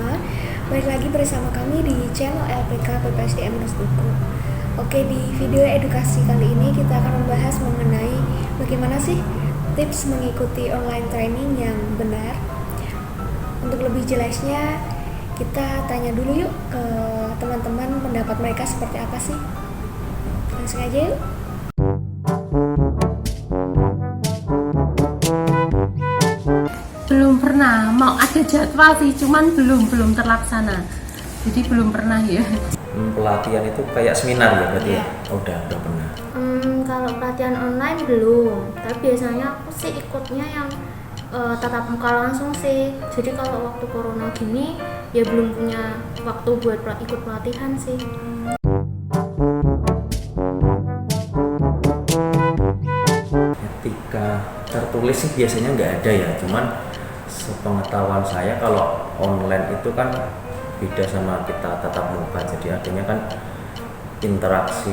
semua. Balik lagi bersama kami di channel LPK PPSDM Resduku. Oke, di video edukasi kali ini kita akan membahas mengenai bagaimana sih tips mengikuti online training yang benar. Untuk lebih jelasnya, kita tanya dulu yuk ke teman-teman pendapat mereka seperti apa sih. Langsung aja yuk. Belum pernah, mau ada jadwal sih, cuman belum terlaksana. Jadi belum pernah ya. Pelatihan itu kayak seminar ya berarti ya? Udah pernah. Kalau pelatihan online belum, tapi biasanya aku sih ikutnya yang tatap muka langsung sih. Jadi kalau waktu corona gini ya belum punya waktu buat ikut pelatihan sih. Etika tertulis sih biasanya nggak ada ya, cuman sepengetahuan saya kalau online itu kan beda sama kita tatap muka, jadi artinya kan interaksi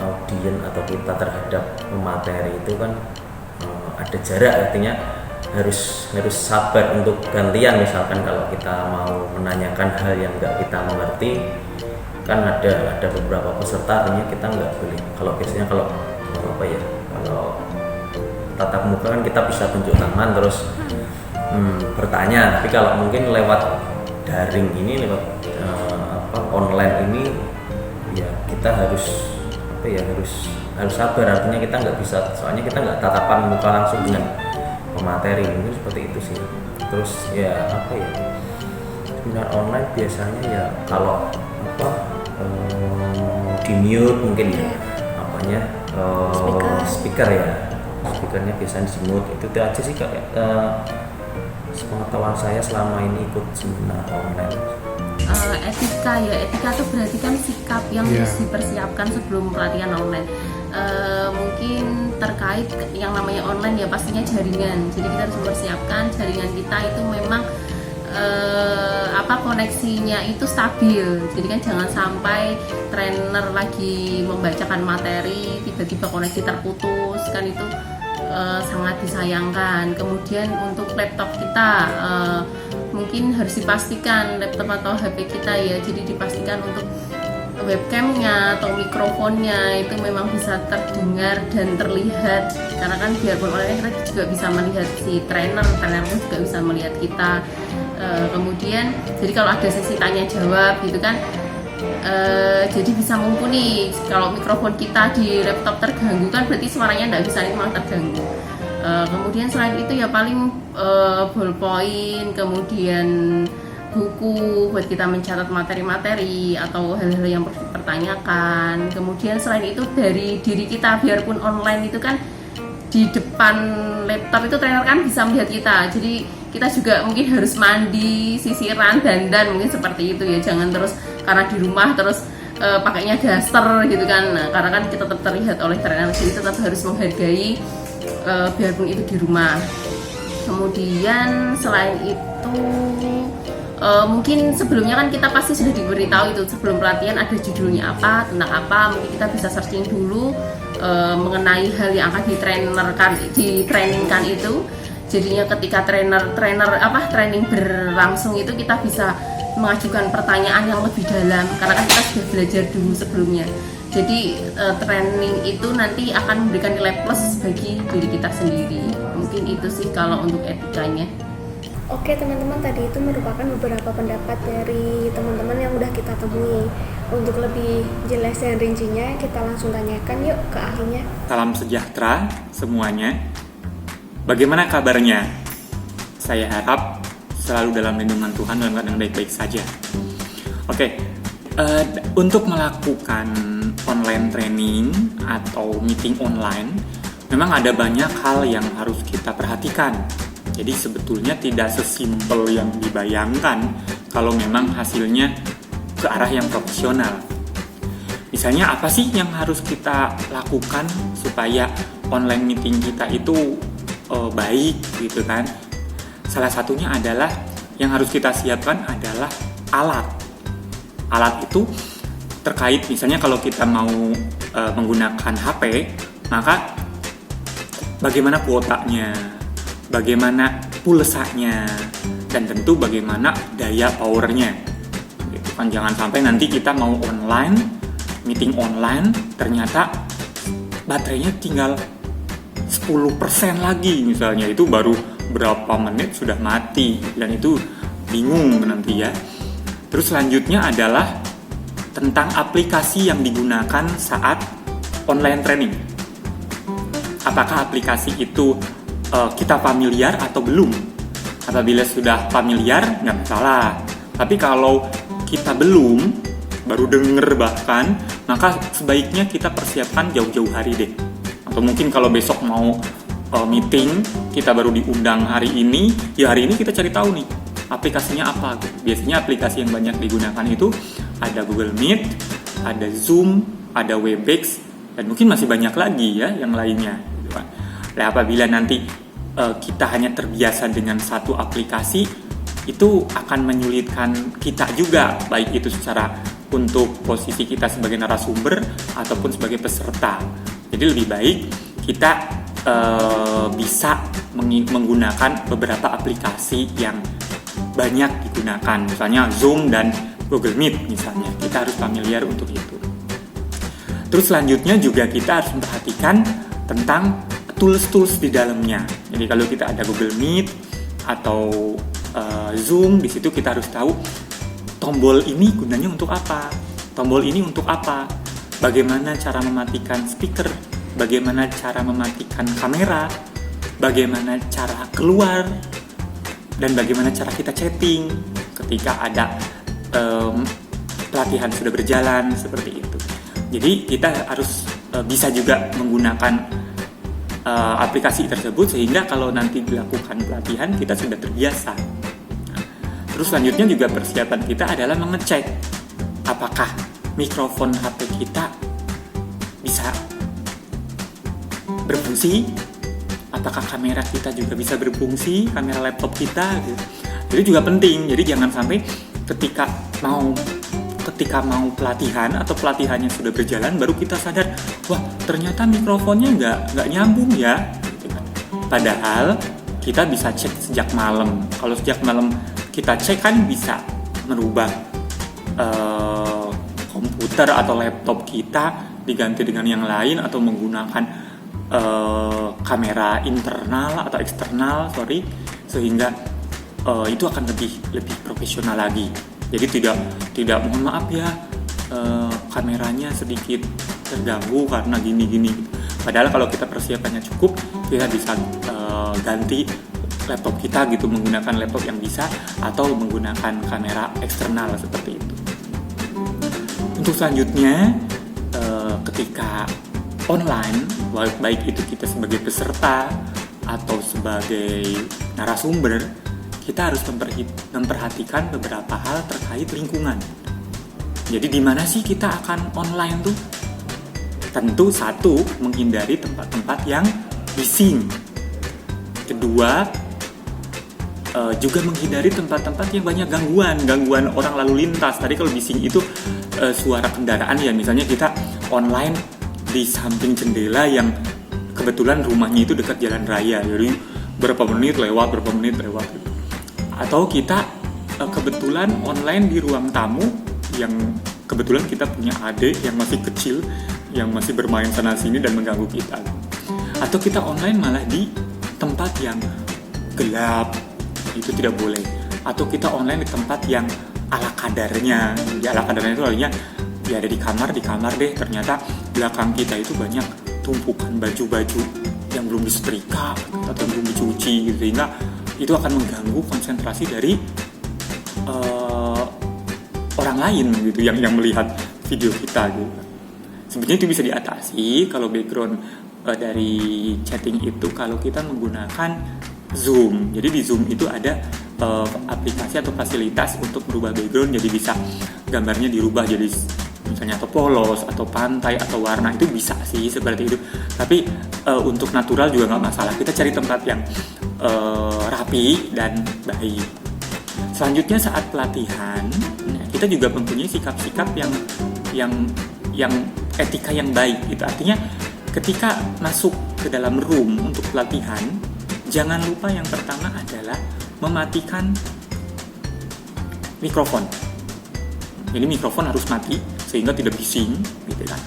audien atau kita terhadap materi itu kan ada jarak, artinya harus sabar untuk gantian. Misalkan kalau kita mau menanyakan hal yang nggak kita mengerti kan ada beberapa peserta, artinya kita nggak boleh. Kalau biasanya kalau tatap muka kan kita bisa tunjuk tangan terus bertanya, tapi kalau mungkin lewat daring ini, lewat online ini ya kita harus sabar, artinya kita nggak bisa, soalnya kita nggak tatapan muka langsung dengan pemateri, mungkin seperti itu sih. Terus ya seminar online biasanya ya kalau di mute mungkin ya speakernya biasanya di mute. Itu aja sih kayak sepengetahuan saya selama ini ikut seminar online. Etika itu berarti kan sikap yang harus dipersiapkan sebelum pelatihan online. Mungkin terkait yang namanya online ya pastinya jaringan. Jadi kita harus mempersiapkan jaringan kita itu memang koneksinya itu stabil. Jadi kan jangan sampai trainer lagi membacakan materi tiba-tiba koneksi terputus, kan itu sangat disayangkan. Kemudian untuk laptop kita mungkin harus dipastikan, laptop atau HP kita ya, jadi dipastikan untuk webcamnya atau mikrofonnya itu memang bisa terdengar dan terlihat, karena kan biarpun online kita juga bisa melihat si trainer pun juga bisa melihat kita. Kemudian jadi kalau ada sesi tanya jawab gitu kan, jadi bisa mumpuni. Kalau mikrofon kita di laptop terganggu kan berarti suaranya nggak bisa, malah terganggu. Kemudian selain itu ya paling ballpoint, kemudian buku buat kita mencatat materi-materi atau hal-hal yang perlu dipertanyakan. Kemudian selain itu dari diri kita, biarpun online itu kan di depan laptop itu trainer kan bisa melihat kita, jadi kita juga mungkin harus mandi, sisiran, dandan mungkin seperti itu ya. Jangan terus karena di rumah terus pakainya daster gitu kan. Nah, karena kan kita tetap terlihat oleh trainer, jadi tetap harus menghargai biarpun itu di rumah. Kemudian selain itu mungkin sebelumnya kan kita pasti sudah diberitahu itu sebelum pelatihan ada judulnya apa, tentang apa. Mungkin kita bisa searching dulu mengenai hal yang akan ditrainingkan itu. Jadinya ketika training berlangsung itu kita bisa mengajukan pertanyaan yang lebih dalam, karena kan kita sudah belajar dulu sebelumnya. Jadi training itu nanti akan memberikan nilai plus bagi diri kita sendiri. Mungkin itu sih kalau untuk etikanya. Oke teman-teman, tadi itu merupakan beberapa pendapat dari teman-teman yang udah kita temui. Untuk lebih jelas dan rincinya, kita langsung tanyakan yuk ke ahlinya. Salam sejahtera semuanya. Bagaimana kabarnya? Saya harap selalu dalam lindungan Tuhan dan keadaan baik-baik saja. Oke, untuk melakukan online training atau meeting online, memang ada banyak hal yang harus kita perhatikan. Jadi sebetulnya tidak sesimpel yang dibayangkan kalau memang hasilnya ke arah yang profesional. Misalnya apa sih yang harus kita lakukan supaya online meeting kita itu baik gitu kan? Salah satunya adalah yang harus kita siapkan adalah alat. Alat itu terkait misalnya kalau kita mau menggunakan HP, maka bagaimana kuotanya, bagaimana pulsanya, dan tentu bagaimana daya powernya. Gitu kan, jangan sampai nanti kita mau online, meeting online, ternyata baterainya tinggal 10% lagi misalnya, itu baru berapa menit sudah mati, dan itu bingung nanti ya. Terus selanjutnya adalah tentang aplikasi yang digunakan saat online training. Apakah aplikasi itu kita familiar atau belum? Apabila sudah familiar, nggak masalah. Tapi kalau kita belum, baru denger bahkan, maka sebaiknya kita persiapkan jauh-jauh hari deh. Atau mungkin kalau besok mau meeting, kita baru diundang hari ini, ya hari ini kita cari tahu nih, aplikasinya apa. Biasanya aplikasi yang banyak digunakan itu ada Google Meet, ada Zoom, ada Webex, dan mungkin masih banyak lagi ya yang lainnya. Nah, apabila nanti kita hanya terbiasa dengan satu aplikasi, itu akan menyulitkan kita juga, baik itu secara untuk posisi kita sebagai narasumber ataupun sebagai peserta. Jadi lebih baik kita bisa menggunakan beberapa aplikasi yang banyak digunakan, misalnya Zoom dan Google Meet misalnya. Kita harus familiar untuk itu. Terus selanjutnya juga kita harus memperhatikan tentang tools-tools di dalamnya. Jadi kalau kita ada Google Meet atau Zoom, di situ kita harus tahu tombol ini gunanya untuk apa, tombol ini untuk apa, bagaimana cara mematikan speaker, bagaimana cara mematikan kamera, bagaimana cara keluar, dan bagaimana cara kita chatting ketika ada pelatihan sudah berjalan seperti itu. Jadi kita harus bisa juga menggunakan aplikasi tersebut sehingga kalau nanti dilakukan pelatihan kita sudah terbiasa. Terus selanjutnya juga persiapan kita adalah mengecek apakah mikrofon HP kita bisa berfungsi, apakah kamera kita juga bisa berfungsi, kamera laptop kita gitu. Jadi juga penting, jadi jangan sampai ketika mau pelatihan atau pelatihannya sudah berjalan baru kita sadar, wah ternyata mikrofonnya nggak nyambung ya. Padahal kita bisa cek sejak malam. Kalau sejak malam kita cek kan bisa merubah komputer atau laptop kita diganti dengan yang lain atau menggunakan kamera internal atau eksternal, sehingga itu akan lebih profesional lagi. Jadi tidak mohon maaf ya, kameranya sedikit terganggu karena gini. Padahal kalau kita persiapannya cukup, kita bisa ganti laptop kita gitu, menggunakan laptop yang bisa atau menggunakan kamera eksternal seperti itu. Untuk selanjutnya, ketika online, baik itu kita sebagai peserta atau sebagai narasumber, kita harus memperhatikan beberapa hal terkait lingkungan. Jadi di mana sih kita akan online tuh? Tentu satu, menghindari tempat-tempat yang bising. Kedua, juga menghindari tempat-tempat yang banyak gangguan orang lalu lintas. Tadi kalau bising itu suara kendaraan ya, misalnya kita online di samping jendela yang kebetulan rumahnya itu dekat jalan raya, jadi berapa menit lewat gitu. Atau kita kebetulan online di ruang tamu yang kebetulan kita punya adik yang masih kecil yang masih bermain sana sini dan mengganggu kita. Atau kita online malah di tempat yang gelap, itu tidak boleh. Atau kita online di tempat yang ala kadarnya. Ya ala kadarnya itu artinya ya ada di kamar deh, ternyata belakang kita itu banyak tumpukan baju-baju yang belum disetrika atau yang belum dicuci gitu, sehingga itu akan mengganggu konsentrasi dari orang lain gitu yang melihat video kita gitu. Sebenarnya itu bisa diatasi kalau background dari chatting itu kalau kita menggunakan Zoom. Jadi di Zoom itu ada aplikasi atau fasilitas untuk merubah background, jadi bisa gambarnya dirubah jadi misalnya atau polos atau pantai atau warna, itu bisa sih seperti itu. Tapi untuk natural juga nggak masalah. Kita cari tempat yang rapi dan baik. Selanjutnya saat pelatihan, kita juga mempunyai sikap-sikap yang etika yang baik gitu. Artinya ketika masuk ke dalam room untuk pelatihan, Jangan lupa yang pertama adalah mematikan mikrofon. Jadi mikrofon harus mati sehingga tidak bising, gitu kan.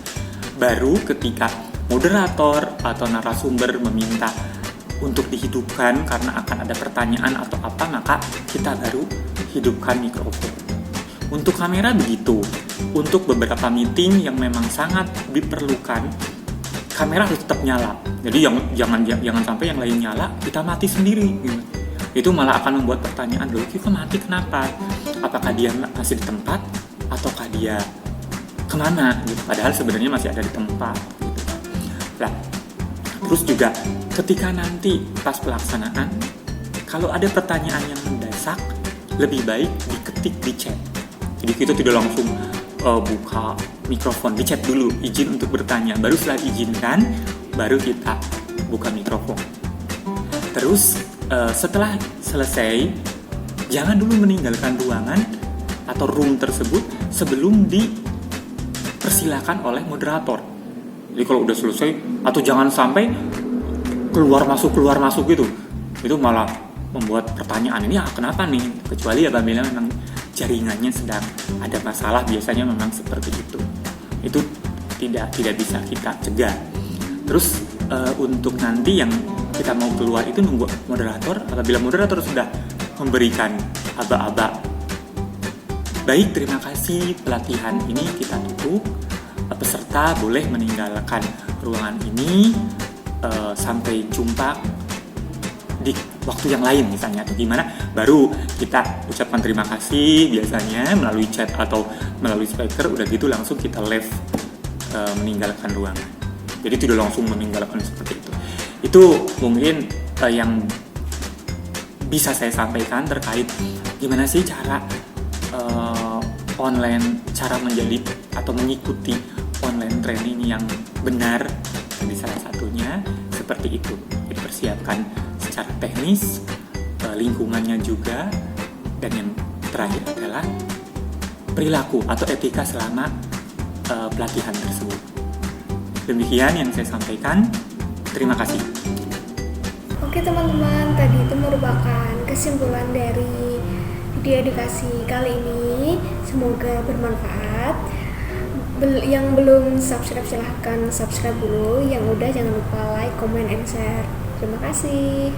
Baru ketika moderator atau narasumber meminta untuk dihidupkan karena akan ada pertanyaan atau apa, maka kita baru hidupkan mikrofon. Untuk kamera begitu. Untuk beberapa meeting yang memang sangat diperlukan, kamera harus tetap nyala. Jadi jangan sampai yang lain nyala, kita mati sendiri. Gitu. Itu malah akan membuat pertanyaan, loh kok mati kenapa? Apakah dia masih di tempat ataukah dia kemana? Gitu. Padahal sebenarnya masih ada di tempat. Gitu. Nah, terus juga ketika nanti pas pelaksanaan, kalau ada pertanyaan yang mendesak, lebih baik diketik di chat. Jadi kita tidak langsung buka mikrofon, di chat dulu, izin untuk bertanya. Baru setelah izinkan, baru kita buka mikrofon. Terus setelah selesai, jangan dulu meninggalkan ruangan atau room tersebut sebelum dipersilakan oleh moderator. Jadi kalau udah selesai, atau jangan sampai keluar masuk gitu, itu malah membuat pertanyaan ini kenapa nih, kecuali apabila memang jaringannya sedang ada masalah, biasanya memang seperti itu tidak bisa kita cegah. Terus untuk nanti yang kita mau keluar itu nunggu moderator. Apabila moderator sudah memberikan aba-aba, baik terima kasih pelatihan ini kita tutup, peserta boleh meninggalkan ruangan ini, sampai jumpa di waktu yang lain misalnya, atau gimana, baru kita ucapkan terima kasih biasanya melalui chat atau melalui speaker. Udah gitu langsung kita live meninggalkan ruangan. Jadi tidak langsung meninggalkan seperti itu. Itu mungkin yang bisa saya sampaikan terkait gimana sih cara cara menjadi atau mengikuti online training yang benar. Jadi salah satunya seperti itu. Jadi persiapkan secara teknis, lingkungannya juga, dan yang terakhir adalah perilaku atau etika selama pelatihan tersebut. Demikian yang saya sampaikan. Terima kasih. Oke teman-teman, tadi itu merupakan kesimpulan dari video edukasi kali ini. Semoga bermanfaat. Yang belum subscribe silahkan subscribe dulu. Yang udah jangan lupa like, comment, and share. Terima kasih.